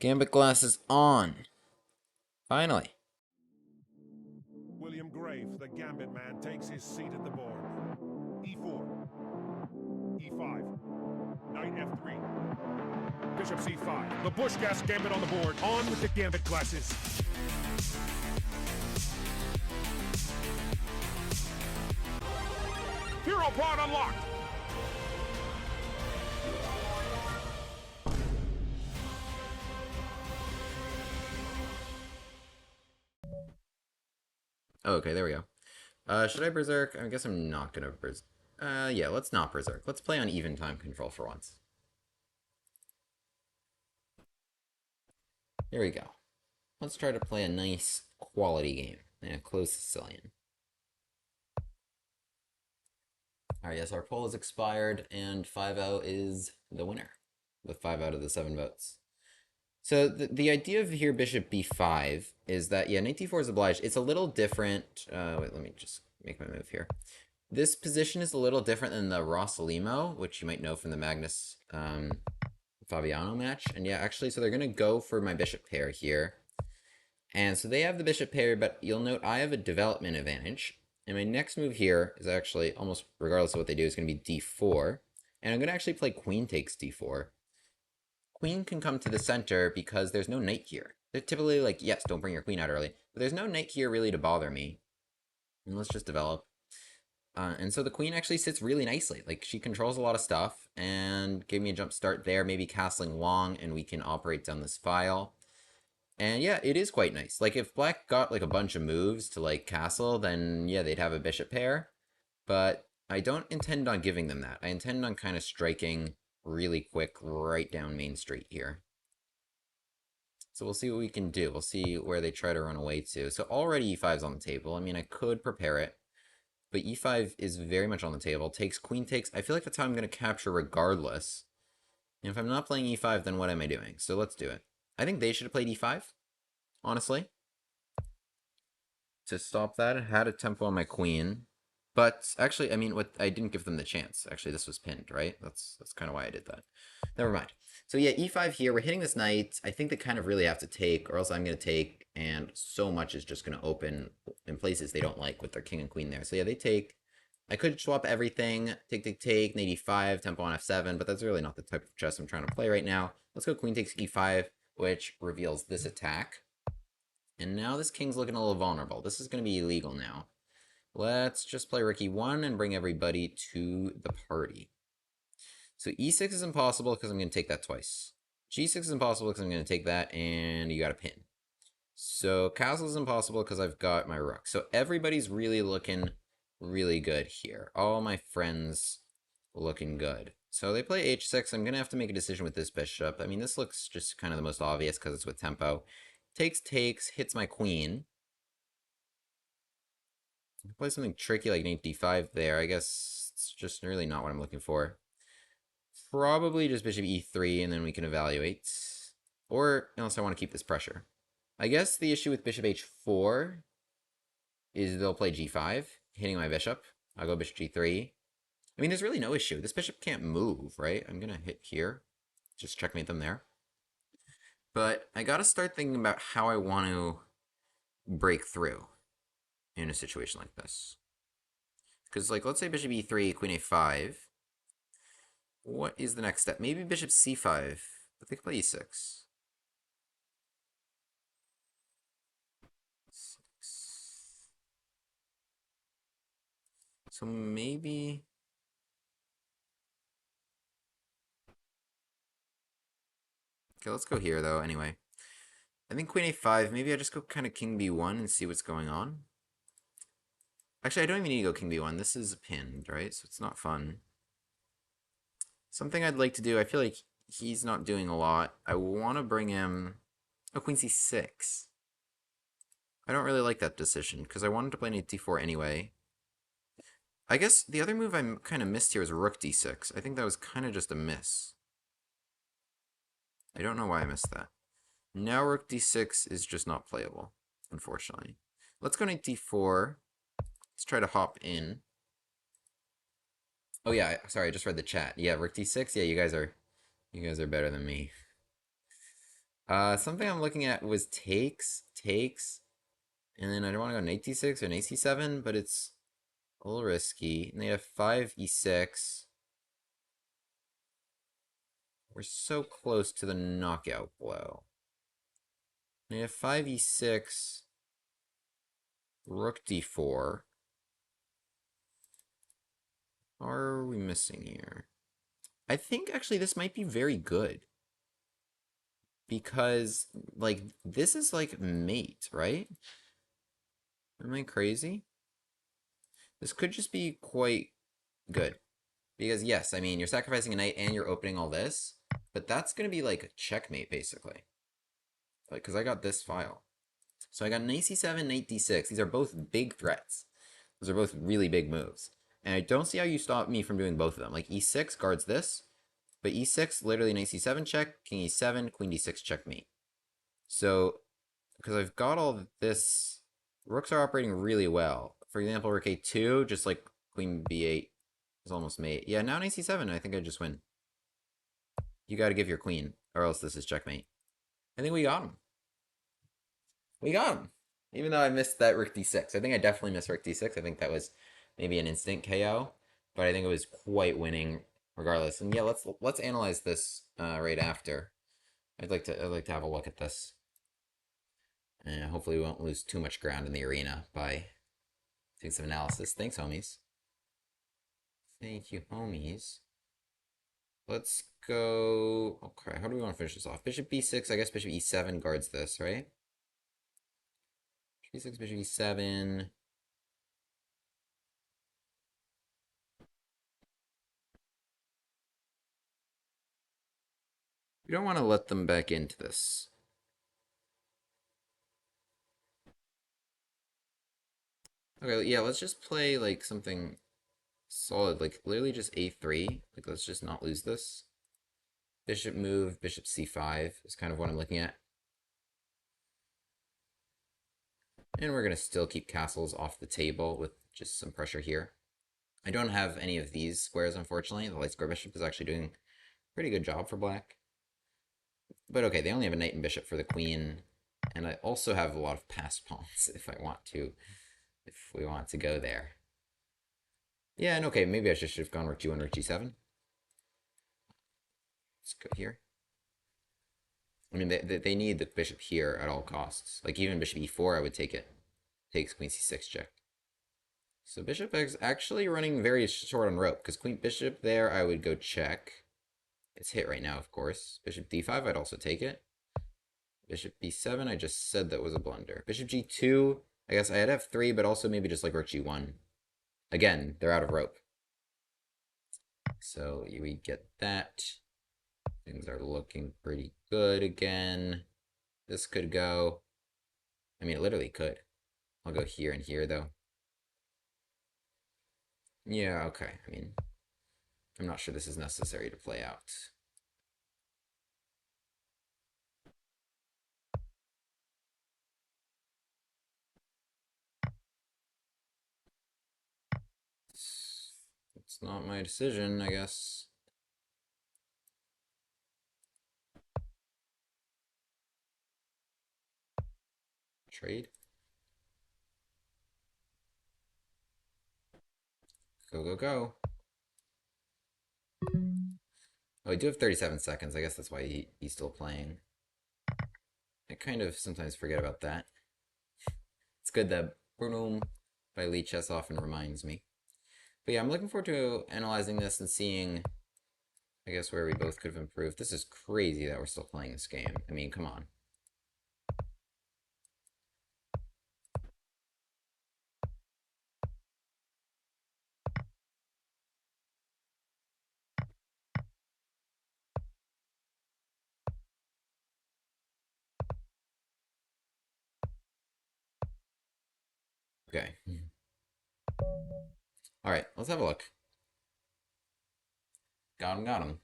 Gambit glass is on. Finally. William Grave, the Gambit man, takes his seat at the board. E4. E5. Knight F3. Bishop C5. The Busch-Gass Gambit on the board. On with the Gambit glasses. Hero pod unlocked. Okay, there we go. Should I berserk? I guess I'm not gonna berserk. Yeah, let's not berserk. Let's play on even time control for once. Here we go. Let's try to play a nice quality game in a close Sicilian. Alright, yes, our poll has expired, and 5-0 is the winner, with 5 out of the 7 votes. So the idea of here bishop b5 is that, yeah, knight d4 is obliged. It's a little different. Wait, let me just make my move here. This position is a little different than the Rossolimo, which you might know from the Magnus Fabiano match. And yeah, actually, so they're going to go for my bishop pair here. And so they have the bishop pair, but you'll note I have a development advantage. And my next move here is actually, almost regardless of what they do, is going to be d4. And I'm going to actually play queen takes d4. Queen can come to the center because there's no knight here. They're typically like, yes, don't bring your queen out early. But there's no knight here really to bother me. And let's just develop. And so the queen actually sits really nicely. Like, she controls a lot of stuff and gave me a jump start there, maybe castling long, and we can operate down this file. And yeah, it is quite nice. Like, if black got like a bunch of moves to like castle, then yeah, they'd have a bishop pair. But I don't intend on giving them that. I intend on kind of striking really quick right down Main Street here. So we'll see what we can do. We'll see where they try to run away to. So already e5 is on the table. I mean, I could prepare it, but e5 is very much on the table. Takes, queen takes. I feel like that's how I'm going to capture regardless. And if I'm not playing e5, then what am I doing? So let's do it. I think they should have played e5, honestly. To stop that, I had a tempo on my queen. But actually, I mean, I didn't give them the chance. Actually, this was pinned, right? That's kind of why I did that. Never mind. So yeah, e5 here. We're hitting this knight. I think they kind of really have to take, or else I'm going to take, and so much is just going to open in places they don't like with their king and queen there. So yeah, they take. I could swap everything. Take, take, take, knight e5, tempo on f7, but that's really not the type of chess I'm trying to play right now. Let's go queen takes e5, which reveals this attack. And now this king's looking a little vulnerable. This is going to be illegal now. Let's just play rook e1 and bring everybody to the party. So e6 is impossible because I'm going to take that twice. g6 is impossible because I'm going to take that, and you got a pin. So castle is impossible because I've got my rook. So everybody's really looking really good here. All my friends looking good. So they play h6. I'm going to have to make a decision with this bishop. I mean, this looks just kind of the most obvious because it's with tempo. Takes, takes, hits my queen. Play something tricky like knight d5 there. I guess it's just really not what I'm looking for. Probably just bishop e3, and then we can evaluate. Or, unless I want to keep this pressure. I guess the issue with bishop h4 is they'll play g5, hitting my bishop. I'll go bishop g3. I mean, there's really no issue. This bishop can't move, right? I'm going to hit here. Just checkmate them there. But I got to start thinking about how I want to break through in a situation like this. Because, like, let's say bishop e3, queen a5. What is the next step? Maybe bishop c5, but they can play e6. 6. So maybe... Okay, let's go here, though, anyway. I think queen a5, maybe I just go kind of king b1 and see what's going on. Actually, I don't even need to go king b1. This is pinned, right? So it's not fun. Something I'd like to do, I feel like he's not doing a lot. I want to bring him... Oh, queen c6. I don't really like that decision, because I wanted to play knight d4 anyway. I guess the other move I kind of missed here is rook d6. I think that was kind of just a miss. I don't know why I missed that. Now rook d6 is just not playable, unfortunately. Let's go knight d4. Let's try to hop in. Oh yeah, sorry, I just read the chat. Yeah, rook d6. Yeah, you guys are better than me. Something I'm looking at was takes, and then I don't want to go knight d6 or knight c7, but it's a little risky. And they have 5 e6. We're so close to the knockout blow. They have 5 e6, rook d4. What are we missing here? I think actually this might be very good because like this is like mate, right? Am I crazy? This could just be quite good. Because yes, I mean, you're sacrificing a knight and you're opening all this, but that's going to be like checkmate basically. Like cuz I got this file. So I got knight c7, knight d6. These are both big threats. Those are both really big moves. And I don't see how you stop me from doing both of them. Like e6 guards this, but e6 literally knight c7 check, king e7, queen d6 checkmate. So because I've got all this, rooks are operating really well. For example, rook a2, just like queen b8 is almost mate. Yeah, now knight c7, I think I just win. You got to give your queen, or else this is checkmate. I think we got him. We got him. Even though I missed that rook d6. I think I definitely missed rook d6. I think that was maybe an instant KO, but I think it was quite winning regardless. And yeah, let's analyze this right after. I'd like to have a look at this. And hopefully we won't lose too much ground in the arena by doing some analysis. Thanks, homies. Thank you, homies. Let's go. Okay, how do we want to finish this off? Bishop b6. I guess bishop e7 guards this, right? B6, bishop e7. We don't want to let them back into this. Okay, yeah, let's just play like something solid, like literally just a3. Like let's just not lose this. Bishop move, bishop c5 is kind of what I'm looking at. And we're going to still keep castles off the table with just some pressure here. I don't have any of these squares, unfortunately. The light square bishop is actually doing a pretty good job for black. But okay, they only have a knight and bishop for the queen. And I also have a lot of passed pawns if I want to, if we want to go there. Yeah, and okay, maybe I should have gone rook g1, rook g7. Let's go here. I mean, they need the bishop here at all costs. Like, even bishop e4, I would take it. Takes queen c6 check. So bishop is actually running very short on rope, because queen bishop there, I would go check. It's hit right now, of course. Bishop d5, I'd also take it. Bishop b7, I just said that was a blunder. Bishop g2, I guess I had f3, but also maybe just like rook g1. Again, they're out of rope. So we get that. Things are looking pretty good again. This could go. I mean, it literally could. I'll go here and here, though. Yeah, okay. I mean, I'm not sure this is necessary to play out. It's not my decision, I guess. Trade. Go, go, go. Oh, I do have 37 seconds. I guess that's why he's still playing. I kind of sometimes forget about that. It's good that Boom by Lee Chess often reminds me. But yeah, I'm looking forward to analyzing this and seeing, I guess, where we both could have improved. This is crazy that we're still playing this game. I mean, come on. Okay. All right, let's have a look. Got him, got him.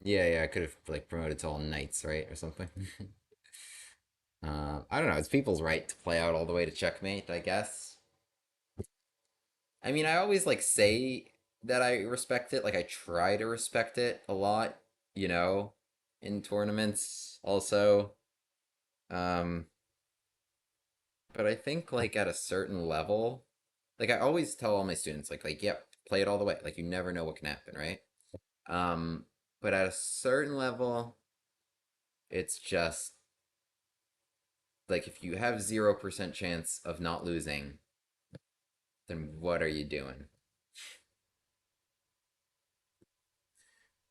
Yeah, I could have like promoted to all knights, right, or something. I don't know. It's people's right to play out all the way to checkmate, I guess. I mean, I always like say that I respect it. Like I try to respect it a lot. you know, in tournaments also. Um, but I think like at a certain level, like I always tell all my students, yep, play it all the way. Like you never know what can happen, right? Um, but at a certain level, it's just like if you have 0% chance of not losing, then what are you doing?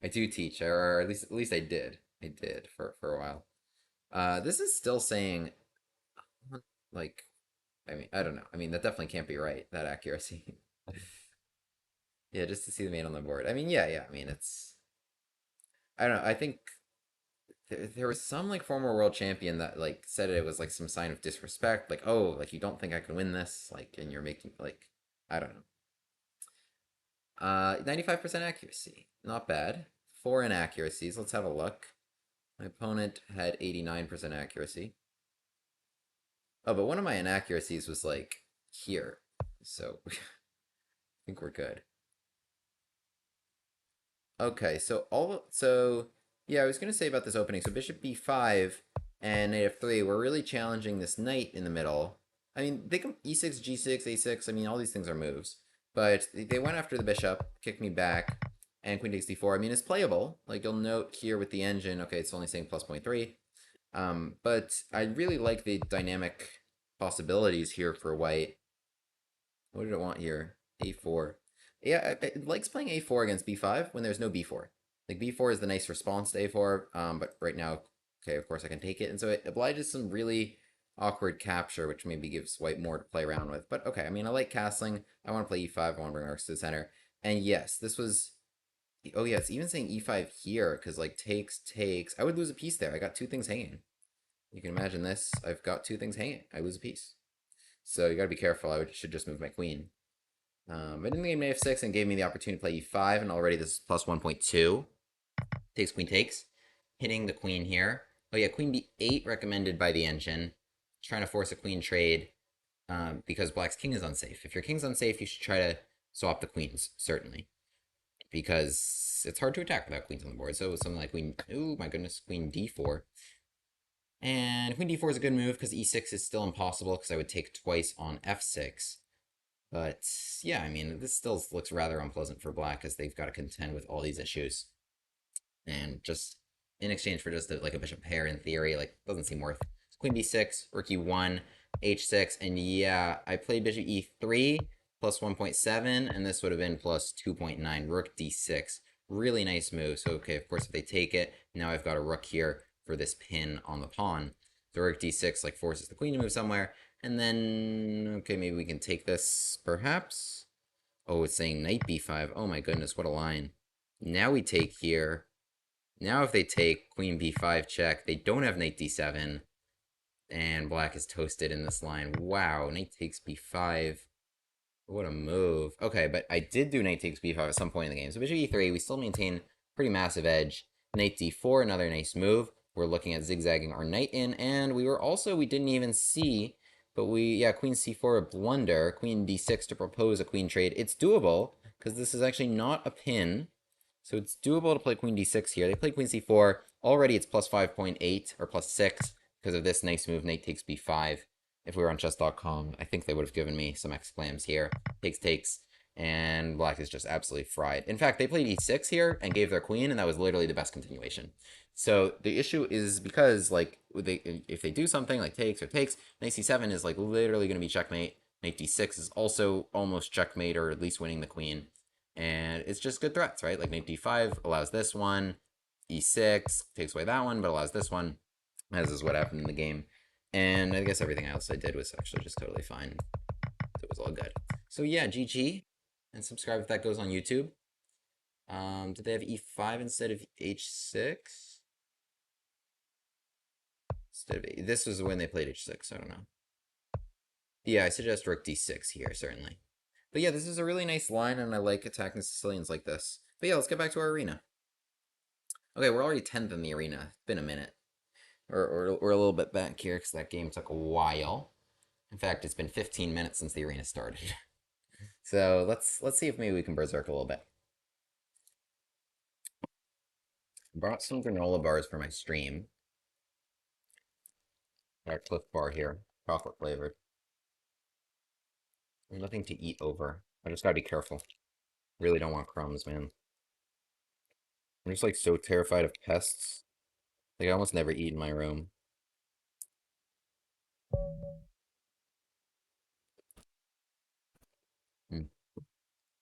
I do teach, or at least I did. I did for a while. This is still saying like I mean I don't know. I mean that definitely can't be right. That accuracy. Yeah, just to see the mate on the board. I mean yeah. I mean it's I don't know. I think there was some like former world champion that like said it was like some sign of disrespect. Like oh like you don't think I can win this like and you're making like I don't know. 95% accuracy. Not bad. Four inaccuracies. Let's have a look. My opponent had 89% accuracy. Oh, but one of my inaccuracies was like here. So I think we're good. Okay, so yeah, I was gonna say about this opening. So bishop b5 and knight f3, we're really challenging this knight in the middle. I mean, they can e6, g6, a6. I mean, all these things are moves, but they went after the bishop, kicked me back, and queen takes d4. I mean, it's playable. Like you'll note here with the engine. Okay, it's only saying plus 0.3. But I really like the dynamic possibilities here for white. What did it want here? A4. Yeah, it likes playing A4 against B5 when there's no B4. Like B4 is the nice response to A4, but right now, okay, of course I can take it. And so it obliges some really awkward capture, which maybe gives white more to play around with. But okay, I mean, I like castling. I want to play E5. I want to bring rocks to the center. And yes, this was... Oh yeah, it's even saying E5 here, because like takes. I would lose a piece there. I got two things hanging. You can imagine this. I've got two things hanging. I lose a piece. So you gotta be careful. Should just move my queen. But in the game, knight f6 and gave me the opportunity to play e5, and already this is plus 1.2. Takes queen takes, hitting the queen here. Oh yeah, queen b8 recommended by the engine. Trying to force a queen trade because black's king is unsafe. If your king's unsafe, you should try to swap the queens, certainly. Because it's hard to attack without queens on the board. So something like queen, oh my goodness, queen d4. And queen d4 is a good move because e6 is still impossible because I would take twice on f6. But yeah, I mean, this still looks rather unpleasant for black as they've got to contend with all these issues. And just in exchange for just like a bishop pair in theory, like doesn't seem worth. Queen b6, rook e1, h6, and yeah, I played bishop e3 plus 1.7, and this would have been plus 2.9. Rook d6, really nice move. So okay, of course if they take it, now I've got a rook here for this pin on the pawn. So rook d6 like forces the queen to move somewhere, and then okay, maybe we can take this perhaps. Oh, it's saying knight b5. Oh my goodness, what a line. Now we take here. Now if they take queen b5 check, they don't have knight d7, and black is toasted in this line. Wow, knight takes b5. What a move. Okay, but I did do knight takes b5 at some point in the game. So bishop e3, we still maintain pretty massive edge. Knight d4, another nice move. We're looking at zigzagging our knight in, and we didn't even see, but queen c4 a blunder, queen d6 to propose a queen trade. It's doable, because this is actually not a pin. So it's doable to play queen d6 here. They play queen c4. Already it's plus 5.8 or plus 6 because of this nice move, knight takes b5. If we were on chess.com, I think they would have given me some exclams here. Takes, and black is just absolutely fried. In fact, they played e6 here and gave their queen, and that was literally the best continuation. So the issue is because like if they do something like takes, knight c7 is like literally going to be checkmate. Knight d6 is also almost checkmate or at least winning the queen. And it's just good threats, right? Like knight d5 allows this one, e6 takes away that one, but allows this one, as is what happened in the game. And I guess everything else I did was actually just totally fine. It was all good. So yeah, GG, and subscribe if that goes on YouTube. Did they have e5 instead of h6? This was when they played h6. I don't know. Yeah, I suggest rook d6 here, certainly. But yeah, this is a really nice line, and I like attacking Sicilians like this. But yeah, let's get back to our arena. Okay, we're already 10th in the arena. It's been a minute. We're a little bit back here because that game took a while. In fact, it's been 15 minutes since the arena started. So let's see if maybe we can berserk a little bit. Brought some granola bars for my stream. Got Cliff Bar here, chocolate flavored. Nothing to eat over. I just gotta be careful. Really don't want crumbs, man. I'm just like so terrified of pests. Like I almost never eat in my room. Hmm.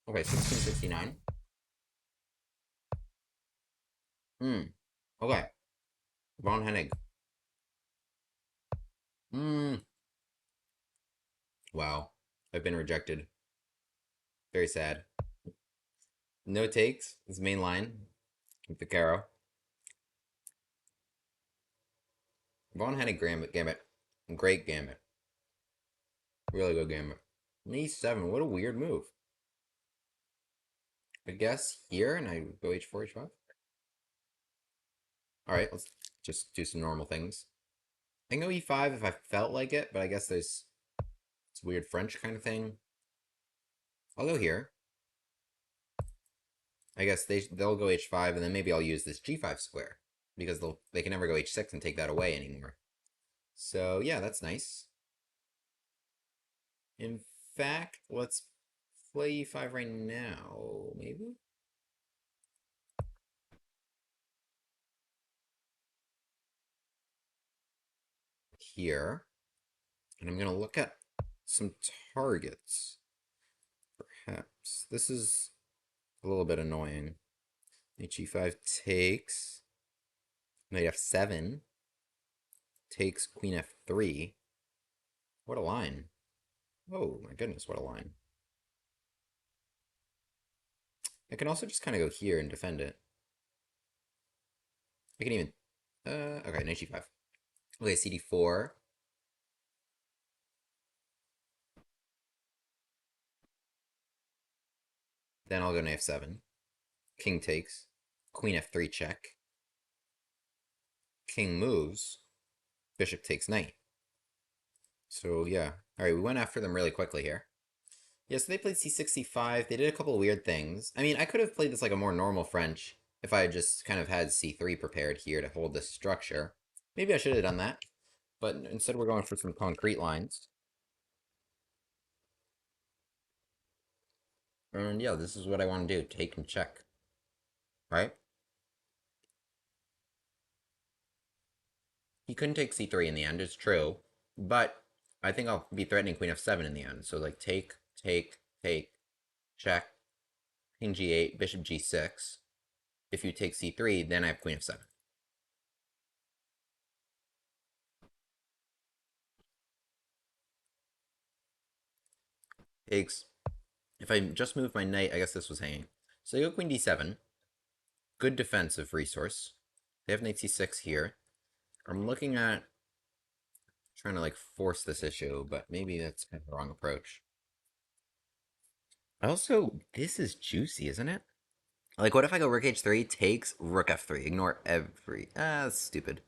Okay, 1669. Hmm. Okay. Von Hennig. Hmm. Wow. I've been rejected. Very sad. No takes. His main line. With the Caro. Von Hennig Gambit. Great Gambit. Really good Gambit. E7. What a weird move. I guess here, and I go H4, H5. Alright, let's just do some normal things. I can go E5 if I felt like it, but I guess there's it's weird French kind of thing. I'll go here. I guess they'll go H5, and then maybe I'll use this G5 square because they can never go H6 and take that away anymore. So yeah, that's nice. In fact, let's play E5 right now, maybe. Here, and I'm gonna look at some targets. Perhaps this is a little bit annoying. H5 takes. Knight F7 takes Queen F3. What a line. Oh my goodness, what a line. I can also just kind of go here and defend it. I can even... okay, Knight G5. Okay, CD4. Then I'll go Knight F7. King takes. Queen F3 check. King moves. Bishop takes knight. So yeah. Alright, we went after them really quickly here. Yeah, so they played C6, C5. They did a couple of weird things. I mean, I could have played this like a more normal French if I had just kind of had C3 prepared here to hold this structure. Maybe I should have done that. But instead we're going for some concrete lines. And yeah, this is what I want to do. Take and check. Right? He couldn't take C3 in the end, it's true. But I think I'll be threatening Queen F7 in the end. So like take, check, King G8, Bishop G6. If you take C3, then I have Queen F7. Takes. If I just move my knight, I guess this was hanging. So I go Queen D7. Good defensive resource. They have Knight C6 here. I'm looking at trying to like force this issue, but maybe that's kind of the wrong approach. Also, this is juicy, isn't it? Like, what if I go Rook H3, takes Rook F3? Ignore every... that's stupid.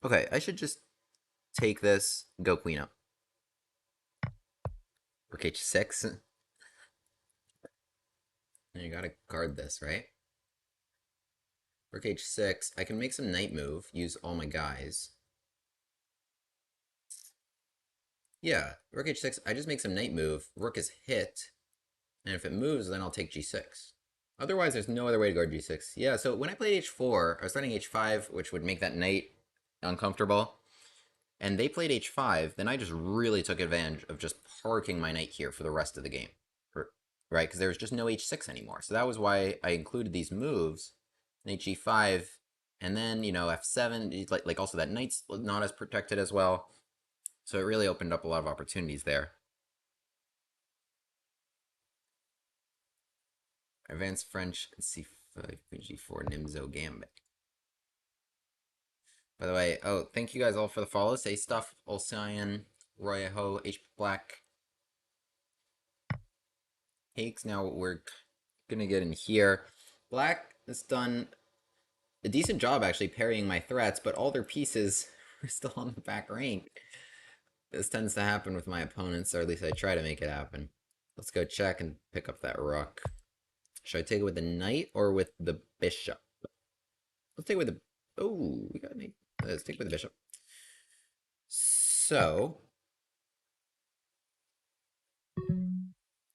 Okay, I should just take this, go Queen up. Rook H6. You gotta guard this, right? Rook H6. I can make some knight move, use all my guys. Yeah, Rook H6. I just make some knight move. Rook is hit. And if it moves, then I'll take G6. Otherwise, there's no other way to guard G6. Yeah, so when I played H4, I was starting H5, which would make that knight uncomfortable. And they played H5, then I just really took advantage of just parking my knight here for the rest of the game. Right? Because there was just no H6 anymore. So that was why I included these moves. Knight G5, and then, you know, F7, like also that knight's not as protected as well. So it really opened up a lot of opportunities there. Advanced French, C5, G4, Nimzo, Gambit. By the way, oh, thank you guys all for the follows. Say stuff, Olcyan, Royaho, H Black. Takes. Now we're gonna get in here. Black has done a decent job actually parrying my threats, but all their pieces are still on the back rank. This tends to happen with my opponents, or at least I try to make it happen. Let's go check and pick up that rook. Should I take it with the knight or with the bishop? take with the. Oh, we got me. Let's take with the bishop. So.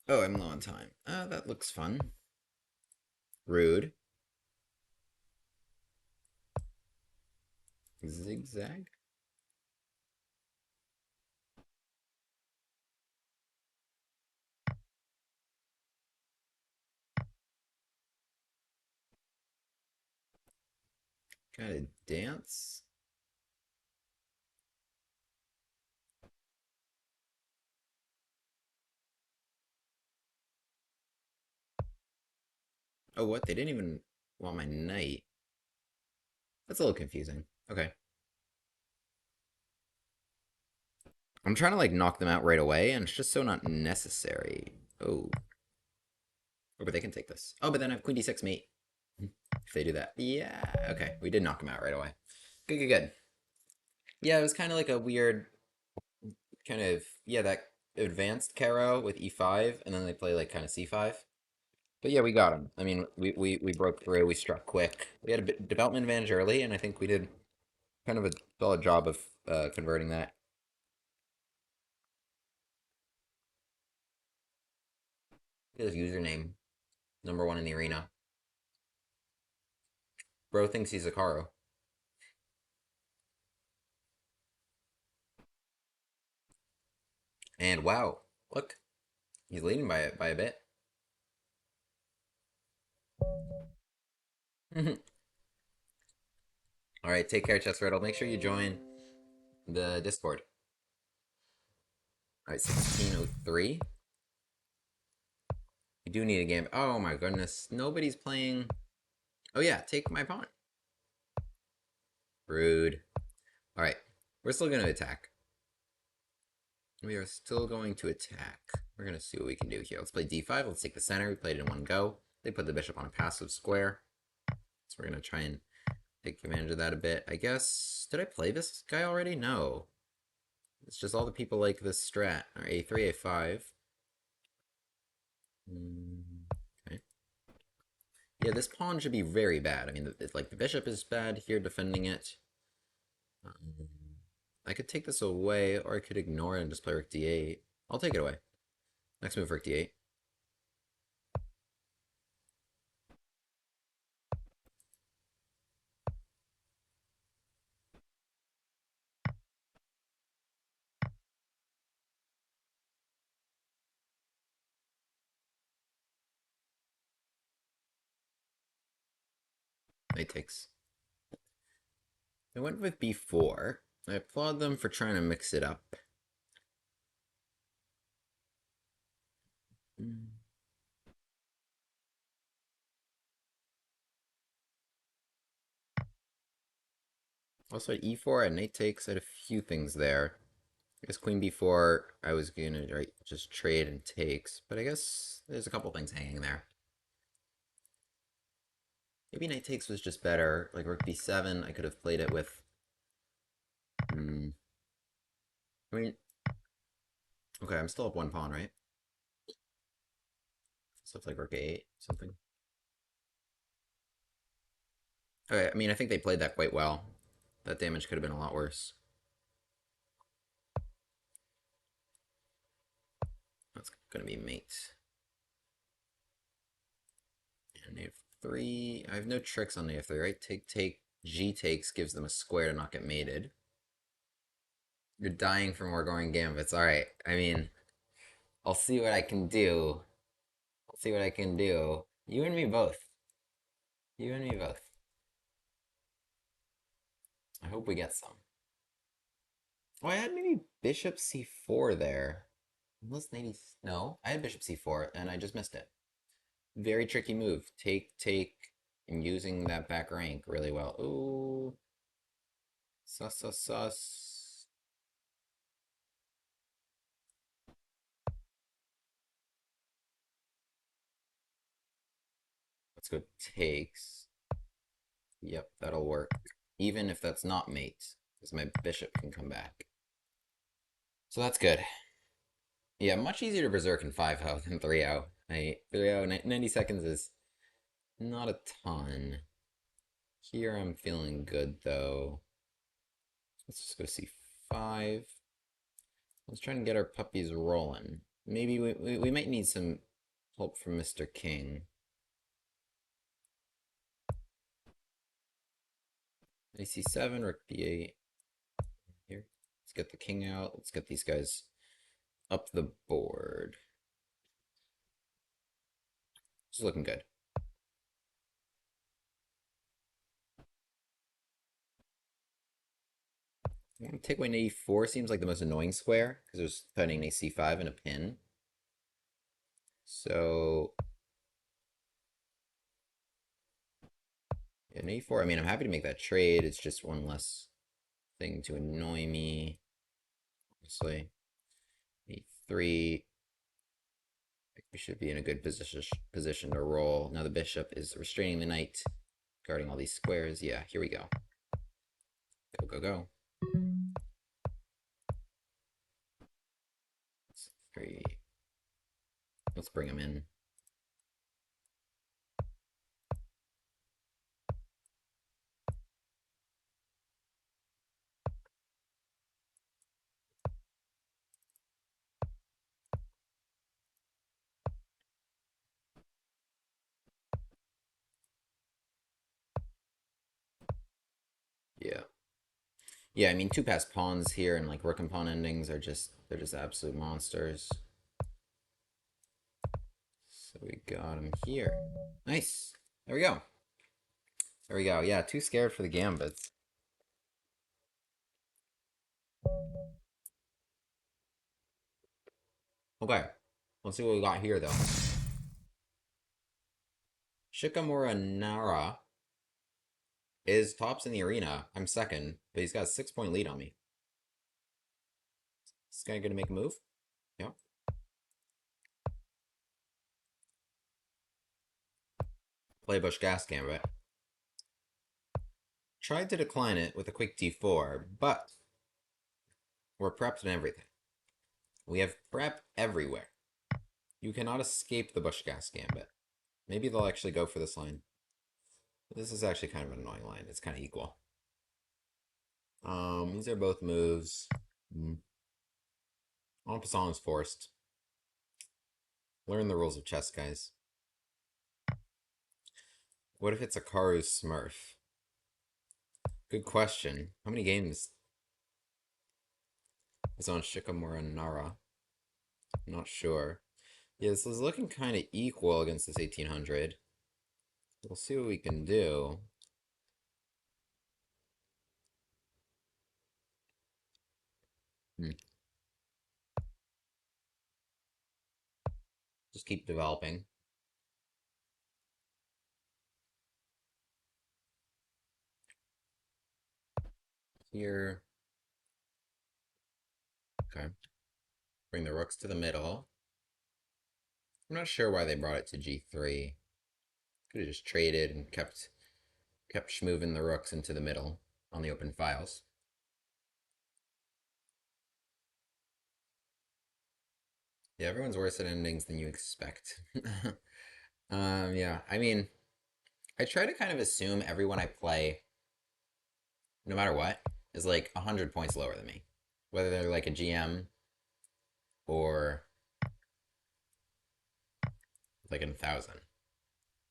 Oh, I'm low on time. That looks fun. Rude. Zigzag. Gotta dance. Oh, what? They didn't even want my knight. That's a little confusing. Okay. I'm trying to like knock them out right away, and it's just so not necessary. Oh. Oh, but they can take this. Oh, but then I have queen d6 mate. If they do that. Yeah. Okay. We did knock them out right away. Good, good, good. Yeah, it was kind of like a weird kind of, yeah, that advanced Caro with e5, and then they play like kind of c5. But yeah, we got him. I mean, we broke through. We struck quick. We had a bit development advantage early, and I think we did kind of a solid job of converting that. His username, #1 in the arena. Bro thinks he's a Caro. And wow, look, he's leading by a bit. All right, take care, Chess Riddle. Make sure you join the Discord. All right, 1603. You do need a game. Oh my goodness, nobody's playing. Oh yeah, take my pawn. Rude. All right, we're still going to attack. We are still going to attack. We're going to see what we can do here. Let's play d5. Let's take the center. We played it in one go. They put the bishop on a passive square. So we're going to try and take advantage of that a bit. I guess, did I play this guy already? No. It's just all the people like this strat. All right, a3, a5. Okay. Yeah, this pawn should be very bad. I mean, it's like the bishop is bad here defending it. I could take this away, or I could ignore it and just play rook d8. I'll take it away. Next move, rook d8. Knight takes. I went with b4. I applaud them for trying to mix it up. Also at e4 and knight takes. I had a few things there. I guess queen b4, I was gonna just trade and takes, but I guess there's a couple things hanging there. Maybe knight takes was just better. Like rook b7, I could have played it with. I mean, okay, I'm still up one pawn, right? Stuff like rook a8, something. Okay, I mean, I think they played that quite well. That damage could have been a lot worse. That's gonna be mate. And they have 3. I have no tricks on the f3, right? Take, g takes gives them a square to not get mated. You're dying for more going gambits. Alright, I mean, I'll see what I can do. I'll see what I can do. You and me both. You and me both. I hope we get some. Oh, I had maybe bishop c4 there. Unless maybe... No, I had bishop c4, and I just missed it. Very tricky move. Take, and using that back rank really well. Ooh. Sus, sus, sus. Let's go takes. Yep, that'll work. Even if that's not mate, because my bishop can come back. So that's good. Yeah, much easier to berserk in 5-0 than 3-0. 3-0, 90 seconds is not a ton. Here I'm feeling good though. Let's just go c5. Let's try and get our puppies rolling. Maybe we might need some help from Mr. King. Knight c7, rook b8. Here. Let's get the king out. Let's get these guys up the board. This is looking good. Take away knight e4 seems like the most annoying square because it was putting knight c5 in a pin. So yeah, knight e4. I mean, I'm happy to make that trade. It's just one less thing to annoy me. Honestly, knight 3. We should be in a good position to roll. Now the bishop is restraining the knight, guarding all these squares. Yeah, here we go. Go, go, go. 3. Let's bring him in. Yeah. Yeah, I mean, two passed pawns here and like rook and pawn endings are they're just absolute monsters. So we got him here. Nice. There we go. There we go. Yeah, too scared for the gambits. Okay. Let's see what we got here though. Shikamura Nara is tops in the arena. I'm second, but he's got a 6-point lead on me. Is this guy gonna make a move? Yeah. Play Busch-Gass Gambit. Tried to decline it with a quick d4, but we're prepped and everything. We have prep everywhere. You cannot escape the Busch-Gass Gambit. Maybe they'll actually go for this line. This is actually kind of an annoying line. It's kind of equal. These are both moves. En passant is forced. Learn the rules of chess, guys. What if it's a Karu Smurf? Good question. How many games is on Shikamura Nara? I'm not sure. Yeah, this is looking kind of equal against this 1800. We'll see what we can do. Just keep developing. Here. Okay. Bring the rooks to the middle. I'm not sure why they brought it to g3. Could have just traded and kept schmoving the rooks into the middle on the open files. Yeah, everyone's worse at endings than you expect. Yeah, I mean, I try to kind of assume everyone I play, no matter what, is like 100 points lower than me. Whether they're like a GM or like 1,000.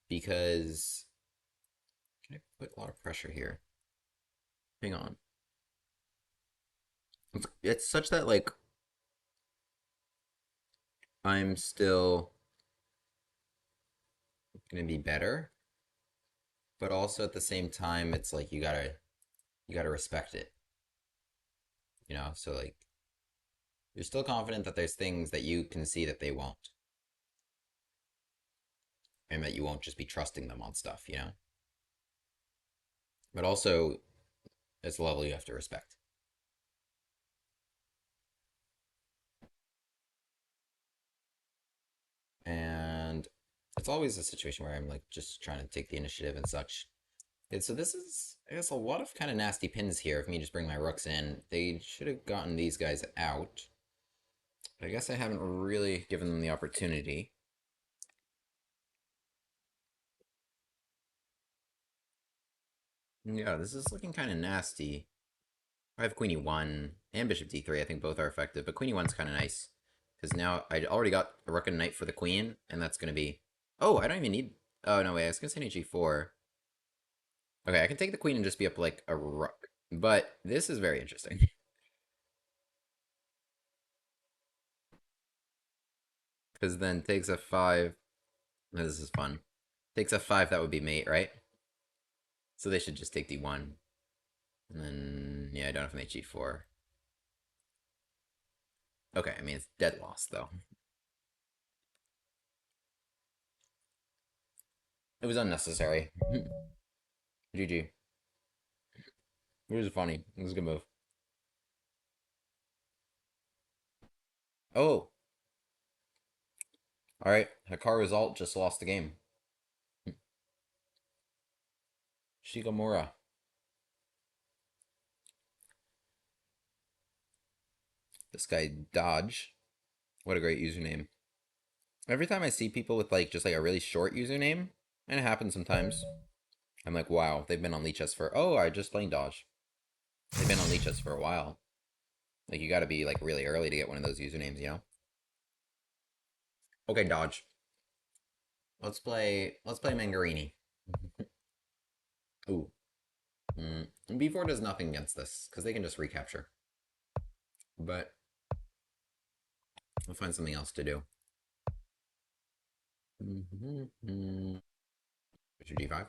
Because can I put a lot of pressure here? Hang on. It's such that like I'm still gonna be better, but also at the same time, it's like you gotta respect it, you know. So like you're still confident that there's things that you can see that they won't, and that you won't just be trusting them on stuff, you know. But also, it's a level you have to respect. And it's always a situation where I'm like just trying to take the initiative and such. And so this is, I guess, a lot of kind of nasty pins here. If me just bring my rooks in, they should have gotten these guys out. But I guess I haven't really given them the opportunity. Yeah, this is looking kind of nasty. I have queen e1 and bishop d3. I think both are effective, but queen e1's kind of nice. Because now I already got a rook and knight for the queen, and that's going to be... Oh, I don't even need... Oh, no, wait, I was going to say knight g4. Okay, I can take the queen and just be up like a rook. But this is very interesting. Because then takes f5. This is fun. Takes f5, that would be mate, right? So they should just take d1. And then, yeah, I don't have knight g4. Okay, I mean, it's dead lost, though. It was unnecessary. GG. It was funny. It was a good move. Oh, alright. Hikaru's result just lost the game. Shigemura. This guy, Dodge. What a great username. Every time I see people with like just like a really short username, and it happens sometimes, I'm like, wow, they've been on Leechess for, oh, I just playing Dodge. They've been on Leechess for a while. Like, you gotta be like really early to get one of those usernames, you know? Okay, Dodge. Let's play Mangarini. Ooh. B4 does nothing against this, because they can just recapture. But we'll find something else to do. Bishop d5.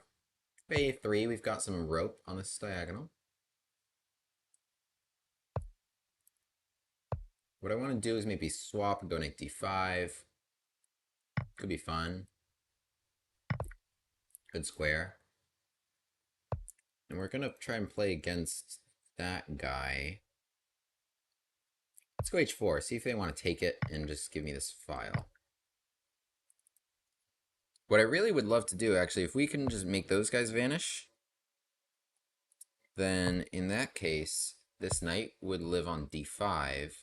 A3, we've got some rope on this diagonal. What I want to do is maybe swap and go knight d5. Could be fun. Good square. And we're going to try and play against that guy. Let's go h4, see if they want to take it and just give me this file. What I really would love to do, actually, if we can just make those guys vanish, then in that case, this knight would live on d5.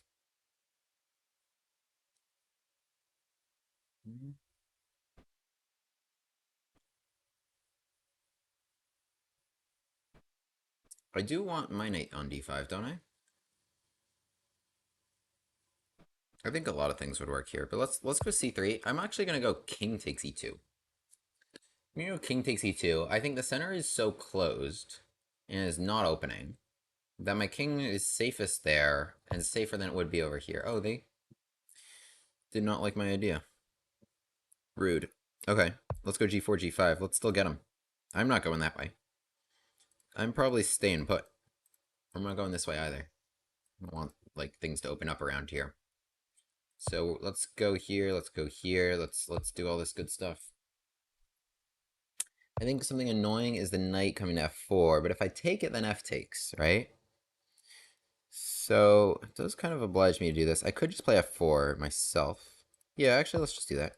I do want my knight on d5, don't I? I think a lot of things would work here, but let's go c3. I'm actually gonna go king takes e2. You know, king takes e2. I think the center is so closed and is not opening that my king is safest there and safer than it would be over here. Oh, they did not like my idea. Rude. Okay, let's go g4, g5. Let's still get him. I'm not going that way. I'm probably staying put. I'm not going this way either. I don't want like things to open up around here. So let's go here. Let's go here. Let's do all this good stuff. I think something annoying is the knight coming to f4, but if I take it, then f takes, right? So it does kind of oblige me to do this. I could just play f4 myself. Yeah, actually, let's just do that.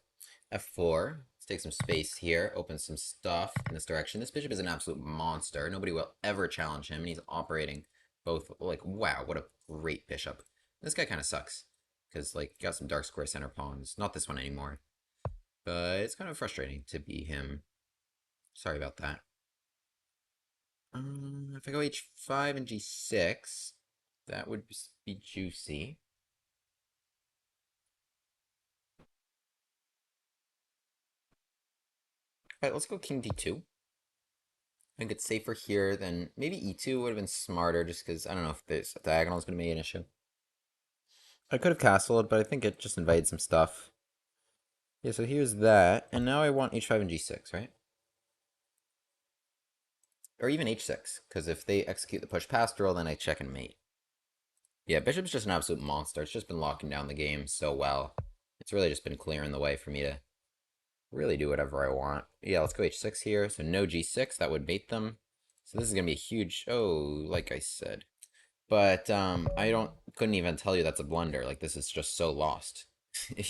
f4. Let's take some space here, open some stuff in this direction. This bishop is an absolute monster. Nobody will ever challenge him, and he's operating both, like, wow, what a great bishop. This guy kind of sucks, because, like, got some dark square center pawns. Not this one anymore. But it's kind of frustrating to be him. Sorry about that. If I go h5 and g6, that would be juicy. Alright, let's go king d2. I think it's safer here than maybe e2 would have been smarter just because I don't know if this diagonal is going to be an issue. I could have castled, but I think it just invited some stuff. Yeah, so here's that. And now I want h5 and g6, right? Or even h6, because if they execute the push pastoral, then I check and mate. Yeah, bishop's just an absolute monster. It's just been locking down the game so well. It's really just been clearing the way for me to really do whatever I want. Yeah, let's go h6 here. So no g6, that would mate them. So this is going to be a huge... Oh, like I said. But couldn't even tell you that's a blunder. Like, this is just so lost. If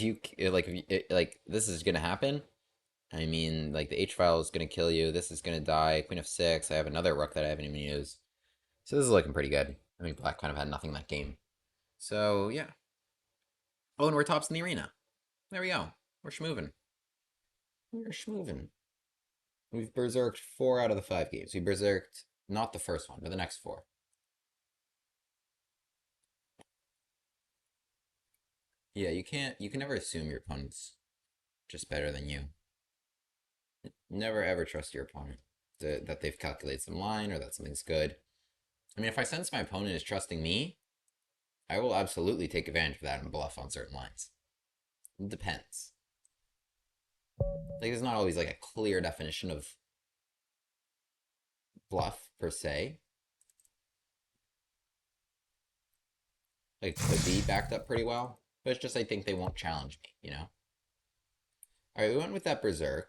this is going to happen, I mean, like, the h-file is going to kill you. This is going to die. Queen f6. I have another rook that I haven't even used. So this is looking pretty good. I mean, black kind of had nothing that game. So, yeah. Oh, and we're tops in the arena. There we go. We're schmoving. We're schmoving. We've berserked 4 out of the 5 games. We berserked Not the first one, but the next four. Yeah, you can never assume your opponent's just better than you. Never ever trust your opponent that they've calculated some line or that something's good. I mean, if I sense my opponent is trusting me, I will absolutely take advantage of that and bluff on certain lines. It depends. Like, there's not always like a clear definition of bluff per se. Like, it could be backed up pretty well, but it's just I think they won't challenge me, you know? All right, we went with that Berserk.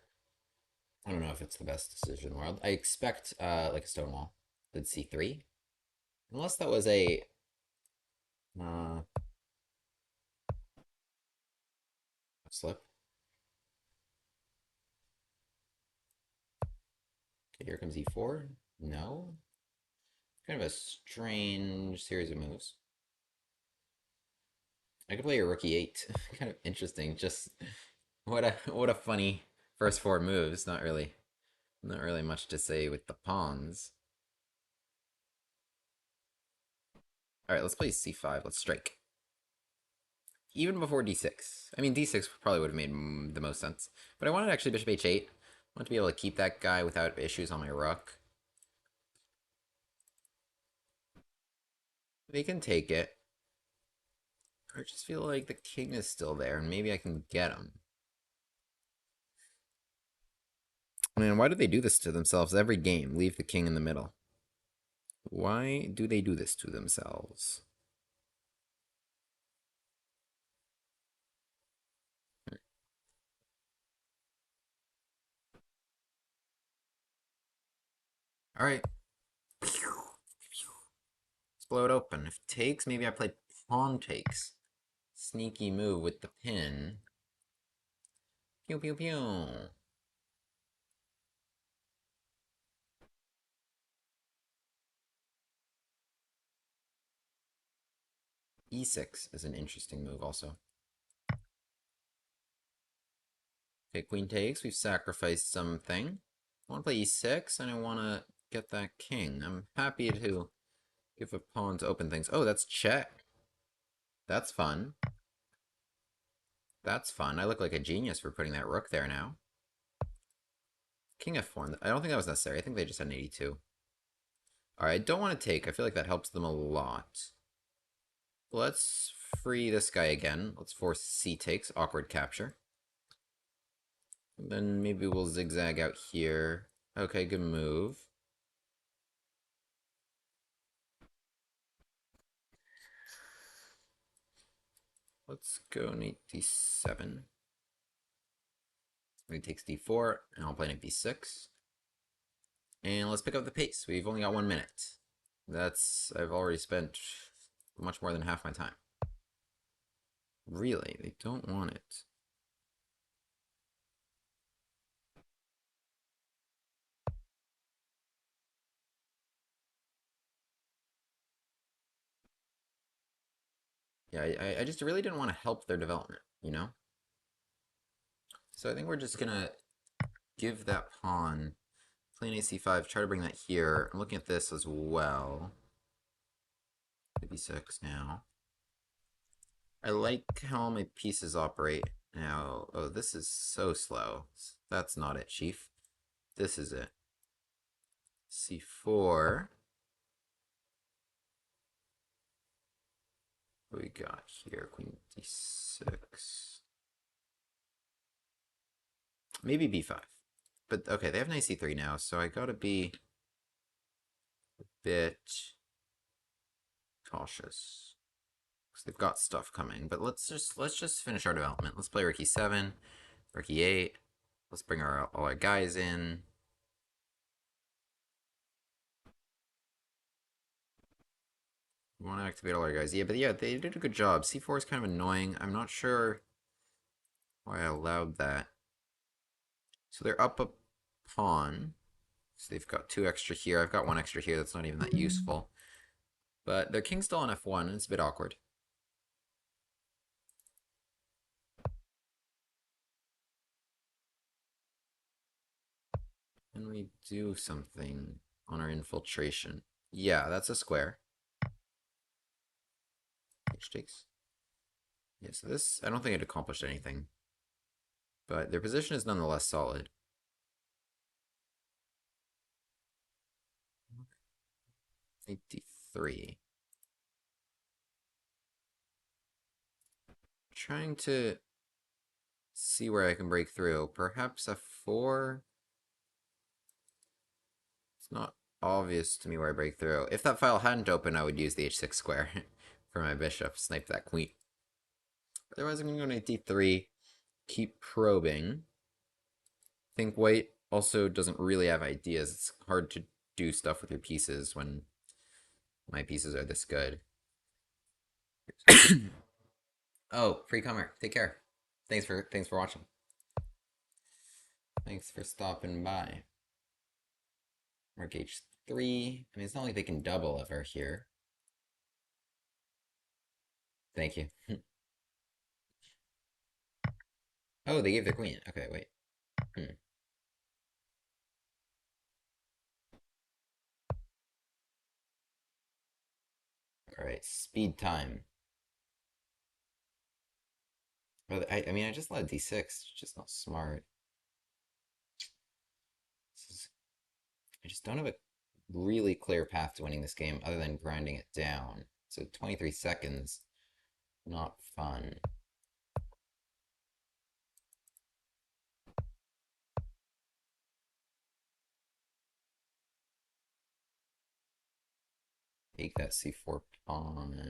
I don't know if it's the best decision in the world. I expect like a Stonewall. Did C3? Unless that was a uh, slip. Okay, here comes E4. No. Kind of a strange series of moves. I could play a Rookie 8. Kind of interesting. Just what a funny first four moves. Not really much to say with the pawns. All right, let's play C5. Let's strike. Even before D6. I mean, D6 probably would have made the most sense. But I wanted actually Bishop H8. I want to be able to keep that guy without issues on my rook. They can take it. I just feel like the king is still there, and maybe I can get him. Man, why do they do this to themselves every game? Leave the king in the middle. Why do they do this to themselves? Alright. Let's blow it open. If takes, maybe I play pawn takes. Sneaky move with the pin. Pew pew pew. E6 is an interesting move also. Okay, queen takes. We've sacrificed something. I want to play e6, and I want to get that king. I'm happy to give a pawn to open things. Oh, that's check. That's fun. That's fun. I look like a genius for putting that rook there now. King f1. I don't think that was necessary. I think they just had an 82. Alright, I don't want to take. I feel like that helps them a lot. Let's free this guy again. Let's force c takes. Awkward capture. And then maybe we'll zigzag out here. Okay, good move. Let's go knight d7. Knight takes d4, and I'll play knight b6. And let's pick up the pace. We've only got 1 minute. I've already spent much more than half my time. Really, they don't want it. Yeah, I just really didn't want to help their development, you know? So I think we're just gonna give that pawn, play an ac5, try to bring that here. I'm looking at this as well. b6 now. I like how my pieces operate now. Oh, this is so slow. That's not it, chief. This is it. c4. What we got here? Queen d6. Maybe b5. But okay, they have knight c3 now, so I gotta be a bit cautious. Because they've got stuff coming. But let's just finish our development. Let's play rook e7, rook e8. Let's bring all our guys in. We want to activate all our guys. Yeah, but yeah, they did a good job. c4 is kind of annoying. I'm not sure why I allowed that. So they're up a pawn. So they've got 2 extra here. I've got 1 extra here. That's not even that useful. But their king's still on f1, and it's a bit awkward. Can we do something on our infiltration. Yeah, that's a square. H takes. Yeah, so this, I don't think it accomplished anything. But their position is nonetheless solid. d3. Trying to see where I can break through. Perhaps f4. It's not obvious to me where I break through. If that file hadn't opened, I would use the h6 square for my bishop, snipe that queen. Otherwise, I'm going to go to d3, keep probing. I think white also doesn't really have ideas. It's hard to do stuff with your pieces when my pieces are this good. Oh, free comer. Take care. Thanks for watching. Thanks for stopping by. Mark h3. I mean, it's not like they can double ever here. Thank you. Oh, they gave their queen. Okay, wait. Alright, speed time. Well, I mean, I just let d6. It's just not smart. I just don't have a really clear path to winning this game other than grinding it down. So 23 seconds, not fun. Take that c4 pawn.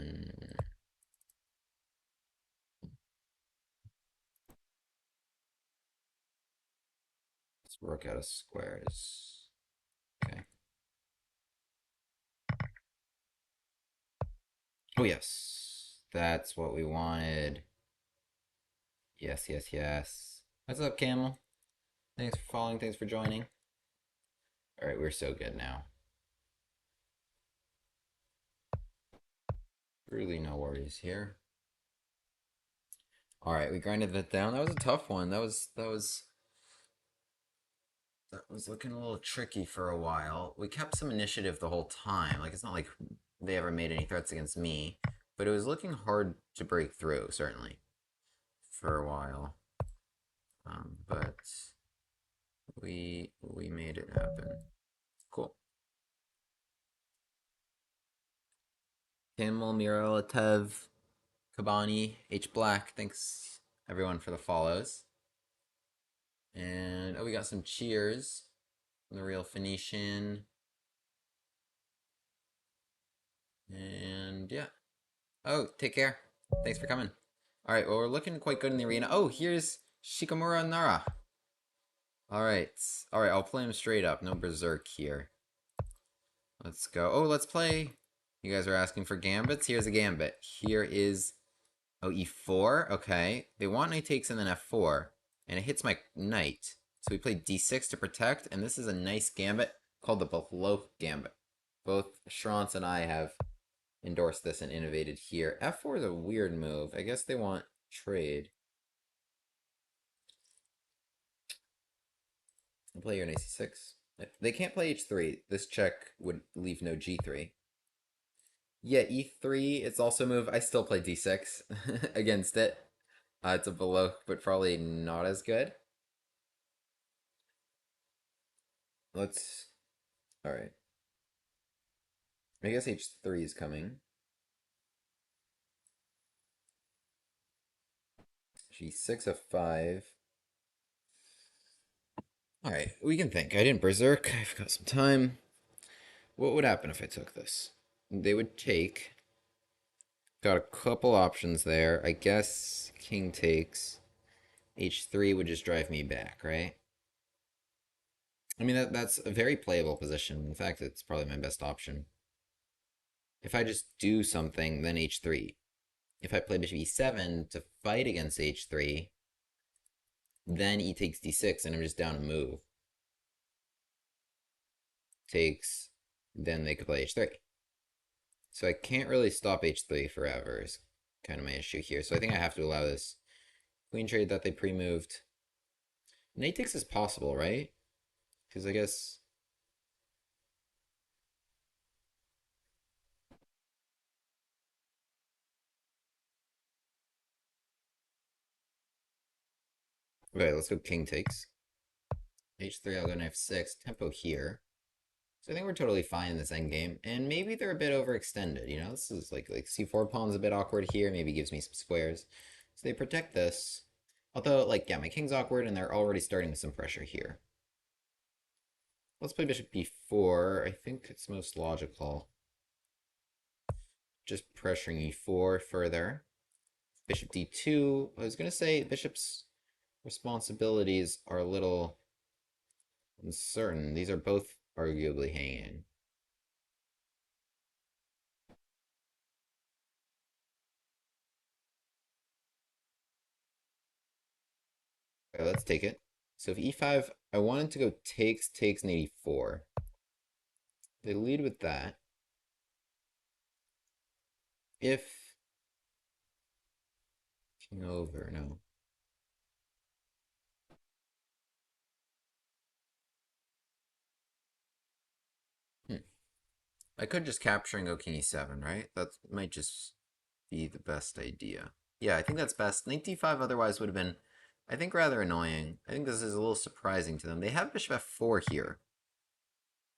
Let's work out of squares. Okay. Oh, yes. That's what we wanted. Yes, yes, yes. What's up, Camel? Thanks for following. Thanks for joining. Alright, we're so good now. Really no worries here. Alright, we grinded that down. That was a tough one. That was looking a little tricky for a while. We kept some initiative the whole time. Like, it's not like they ever made any threats against me, but it was looking hard to break through, certainly, for a while. But we made it happen. Cool. Camel, Miro, Tev, Kabani, H Black, thanks everyone for the follows. And oh, we got some cheers from the Real Phoenician. And yeah. Oh, take care. Thanks for coming. Alright, well, we're looking quite good in the arena. Oh, here's Shikamura Nara. Alright. Alright, I'll play him straight up. No berserk here. Let's go. Oh, let's play. You guys are asking for gambits. Here's a gambit. Here is... Oh, e4? Okay. They want knight takes and then f4. And it hits my knight. So we play d6 to protect. And this is a nice gambit called the Below Gambit. Both Schrantz and I have endorsed this and innovated here. f4 is a weird move. I guess they want trade. I'll play your knight c6. They can't play h3. This check would leave no g3. Yeah, e3, it's also a move. I still play d6 against it. It's a below, but probably not as good. Let's... Alright. I guess h3 is coming. g6 f5. Alright, we can think. I didn't berserk. I've got some time. What would happen if I took this? They would take. Got a couple options there. I guess king takes. h3 would just drive me back, right? I mean, that's a very playable position. In fact, it's probably my best option. If I just do something, then h3. If I play bishop e7 to fight against h3, then e takes d6, and I'm just down a move. Takes, then they could play h3. So I can't really stop h3 forever is kind of my issue here. So I think I have to allow this queen trade that they pre-moved. Knight takes is possible, right? Because I guess... Okay, let's go king takes. H3, I'll go knight f6. Tempo here. So I think we're totally fine in this endgame. And maybe they're a bit overextended, you know? This is like c4 pawn's a bit awkward here. Maybe gives me some squares. So they protect this. Although, like, yeah, my king's awkward, and they're already starting with some pressure here. Let's play bishop b4. I think it's most logical. Just pressuring e4 further. Bishop d2. I was going to say bishop's responsibilities are a little uncertain. These are both arguably hanging. Okay, let's take it. So if e5, I wanted to go takes, takes, and 84. They lead with that. If king over, no. Hmm. I could just capture and go king e7, right? That might just be the best idea. Yeah, I think that's best. Knight d5 otherwise would have been, I think, rather annoying. I think this is a little surprising to them. They have bishop f4 here.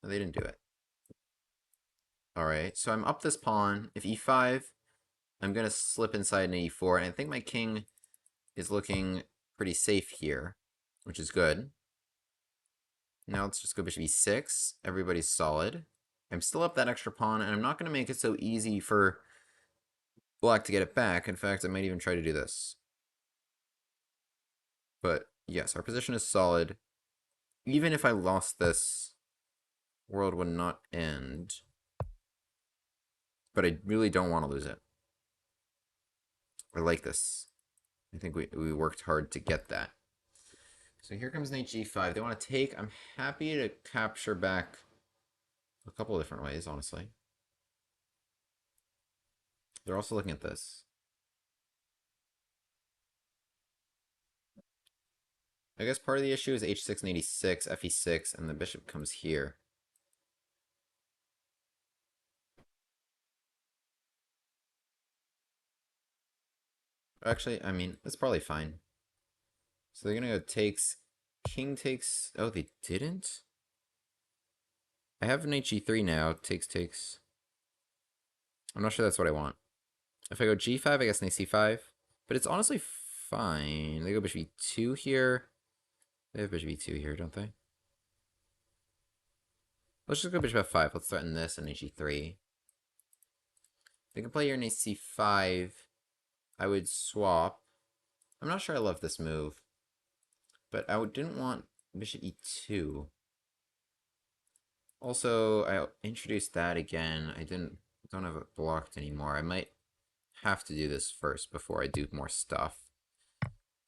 No, they didn't do it. Alright, so I'm up this pawn. If e5, I'm going to slip inside an e4, and I think my king is looking pretty safe here, which is good. Now let's just go bishop e6. Everybody's solid. I'm still up that extra pawn, and I'm not going to make it so easy for black to get it back. In fact, I might even try to do this. But yes, our position is solid. Even if I lost this, world would not end. But I really don't want to lose it. I like this. I think we worked hard to get that. So here comes knight g5. They want to take. I'm happy to capture back a couple of different ways, honestly. They're also looking at this. I guess part of the issue is h6 and 86, fe6, and the bishop comes here. Actually, I mean, that's probably fine. So they're gonna go takes, king takes. Oh, they didn't? I have knight g3 now. Takes, takes. I'm not sure that's what I want. If I go g5, I guess knight c5. But it's honestly fine. They go bishop e2 here. They have bishop e2 here, don't they? Let's just go bishop f5. Let's threaten this and knight g3. They can play your knight c5. I would swap. I'm not sure I love this move. But I didn't want bishop e2. Also, I introduced that again. Don't have it blocked anymore. I might have to do this first before I do more stuff.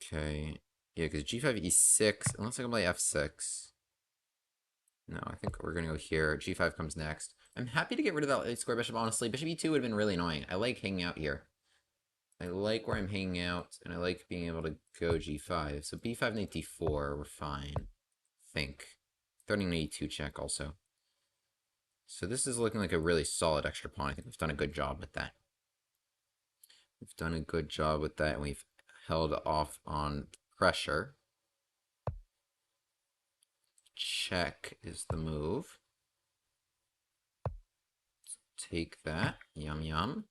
Okay. Yeah, because g5, e6, unless I can play f6. No, I think we're going to go here. g5 comes next. I'm happy to get rid of that late square bishop, honestly. Bishop e2 would have been really annoying. I like hanging out here. I like where I'm hanging out, and I like being able to go g5. So b5, knight d4, we're fine. I think. Threatening an e2 check also. So this is looking like a really solid extra pawn. I think we've done a good job with that. We've done a good job with that, and we've held off on pressure. Check is the move. Let's take that. Yum, yum.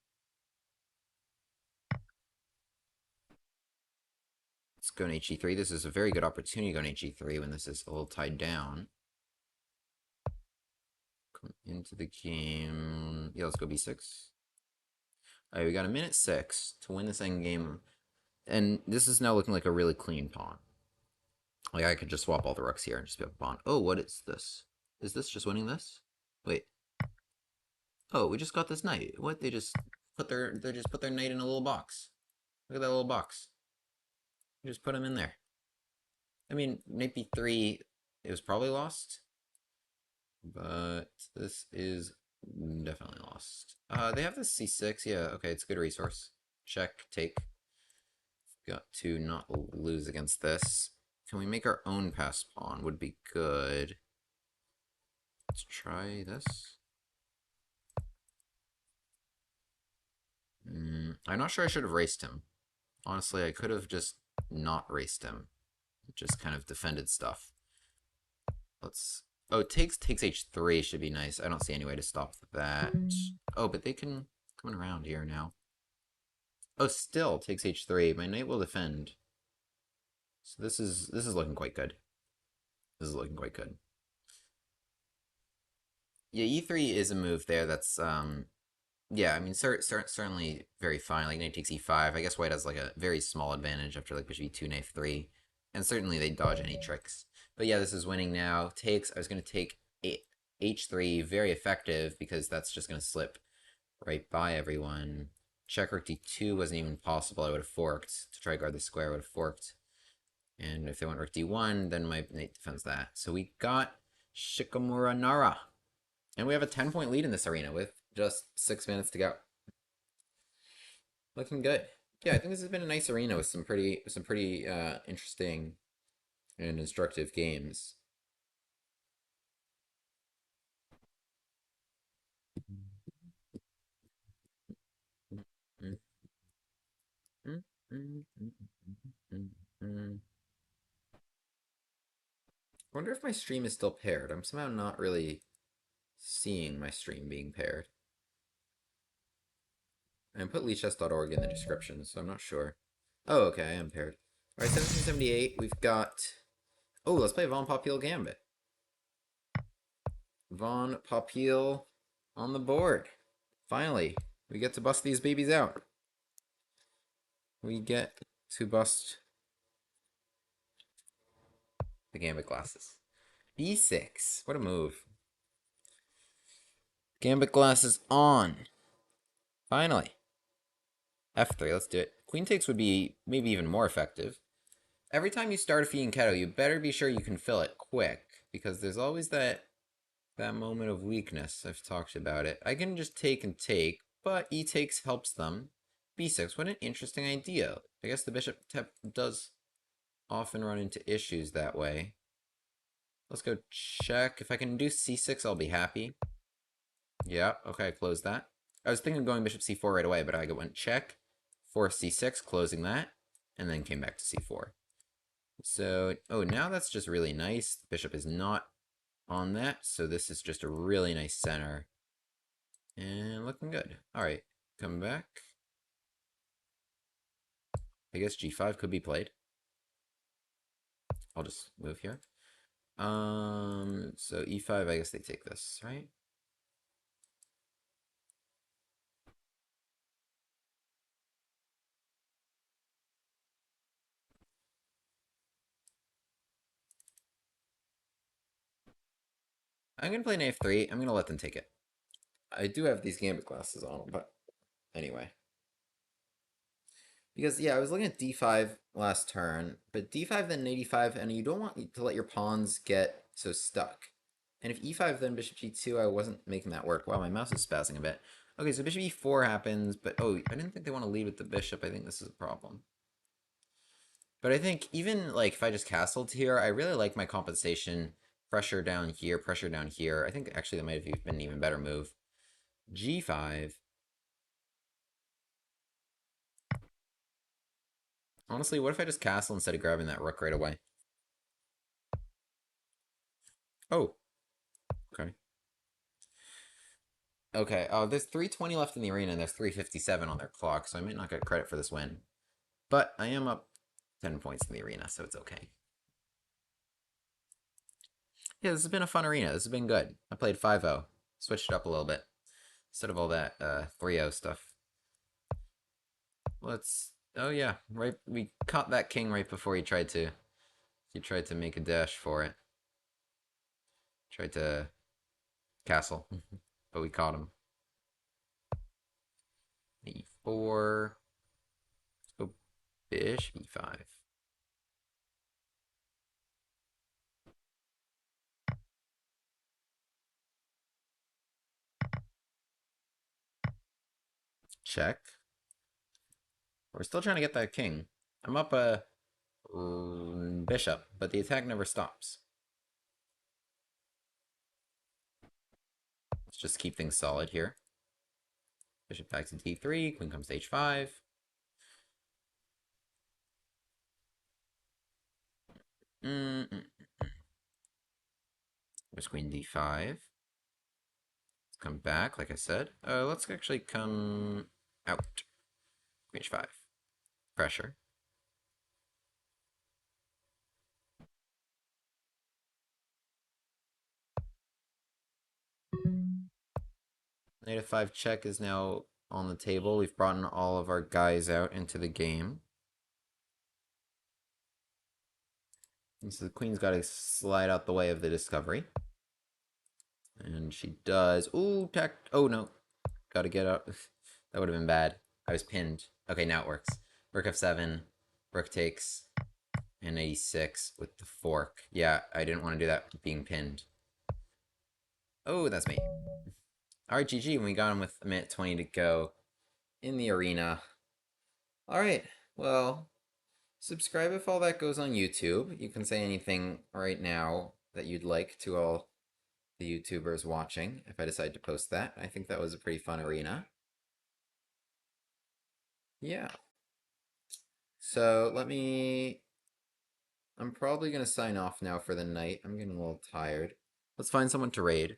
Let's go to h3. This is a very good opportunity to go to h3 when this is a little tied down. Come into the game. Yeah, let's go b6. Alright, we got a minute 6 to win this endgame. And this is now looking like a really clean pawn. Like, I could just swap all the rooks here and just be a pawn. Oh, what is this? Is this just winning this? Wait. Oh, we just got this knight. What? They just put their knight in a little box. Look at that little box. You just put him in there. I mean, knight b3, it was probably lost. But this is definitely lost. They have this c6. Yeah, okay, it's a good resource. Check, take. Got to not lose against this. Can we make our own pass pawn? Would be good. Let's try this. I'm not sure I should have raced him. Honestly, I could have just not raced him. just kind of defended stuff. Let's. Oh, takes h3 should be nice. I don't see any way to stop that. Oh, but they can coming around here now. Oh, still takes h3. My knight will defend. So this is looking quite good. This is looking quite good. Yeah, e3 is a move there that's yeah, I mean certainly very fine. Like knight takes e5. I guess white has like a very small advantage after like bishop e2, knight 3. And certainly they dodge any tricks. But yeah, this is winning now. Takes, I was going to take h3, very effective because that's just going to slip right by everyone. Check rook d2 wasn't even possible. I would have forked. To try to guard the square, I would have forked. And if they went rook d1, then my knight defends that. So we got Shikamura Nara. And we have a 10-point lead in this arena with just 6 minutes to go. Looking good. Yeah, I think this has been a nice arena with some pretty interesting and instructive games. I wonder if my stream is still paired. I'm somehow not really seeing my stream being paired. I put leechess.org in the description, so I'm not sure. Oh, okay, I am paired. Alright, 1778, we've got... Oh, let's play Von Popiel Gambit. Von Popiel on the board. Finally, we get to bust these babies out. We get to bust the Gambit glasses. B6. What a move. Gambit glasses on. Finally. F3, let's do it. Queen takes would be maybe even more effective. Every time you start a fianchetto, you better be sure you can fill it quick, because there's always that moment of weakness. I've talked about it. I can just take and take, but e takes helps them. B6, what an interesting idea. I guess the bishop does often run into issues that way. Let's go check. If I can do c6, I'll be happy. Yeah, okay, close that. I was thinking of going bishop c4 right away, but I went check, force c6, closing that, and then came back to c4. So, oh, now that's just really nice. The bishop is not on that, so this is just a really nice center. And looking good. Alright, come back. I guess g5 could be played. I'll just move here. So e5, I guess they take this, right? I'm gonna play knight f3. I'm gonna let them take it. I do have these Gambit glasses on, but anyway. Because, yeah, I was looking at d5 last turn, but d5 then knight e5, and you don't want to let your pawns get so stuck. And if e5 then bishop g2, I wasn't making that work. Wow, my mouse is spazzing a bit. Okay, so bishop e4 happens, but oh, I didn't think they want to lead with the bishop. I think this is a problem. But I think even, like, if I just castled here, I really like my compensation. Pressure down here, pressure down here. I think, actually, that might have been an even better move. g5. Honestly, what if I just castle instead of grabbing that rook right away? Oh, okay. Okay, there's 3:20 left in the arena, and there's 3:57 on their clock, so I might not get credit for this win. But I am up 10 points in the arena, so it's okay. Yeah, this has been a fun arena. This has been good. I played 5-0. Switched it up a little bit. Instead of all that 3-0 stuff. Let's... Oh yeah, right. We caught that king right before he tried to make a dash for it. Tried to castle, but we caught him. e4. Let's go bishop e5. Check. We're still trying to get that king. I'm up a bishop, but the attack never stops. Let's just keep things solid here. Bishop backs into d3, queen comes to h5. Mm -mm. There's queen d5. Let's come back, like I said. Let's actually come out. Queen h5. Pressure. Knight f5 check is now on the table. We've brought in all of our guys out into the game. And so the queen's got to slide out the way of the discovery. And she does. Ooh, tack. Oh, no. Got to get out. That would have been bad. I was pinned. Okay, now it works. Rook f7. Rook takes. And 86 with the fork. Yeah, I didn't want to do that being pinned. Oh, that's me. Alright, GG, and we got him with a minute 20 to go in the arena. Alright, well, subscribe if all that goes on YouTube. You can say anything right now that you'd like to all the YouTubers watching if I decide to post that. I think that was a pretty fun arena. Yeah. So I'm probably going to sign off now for the night. I'm getting a little tired. Let's find someone to raid.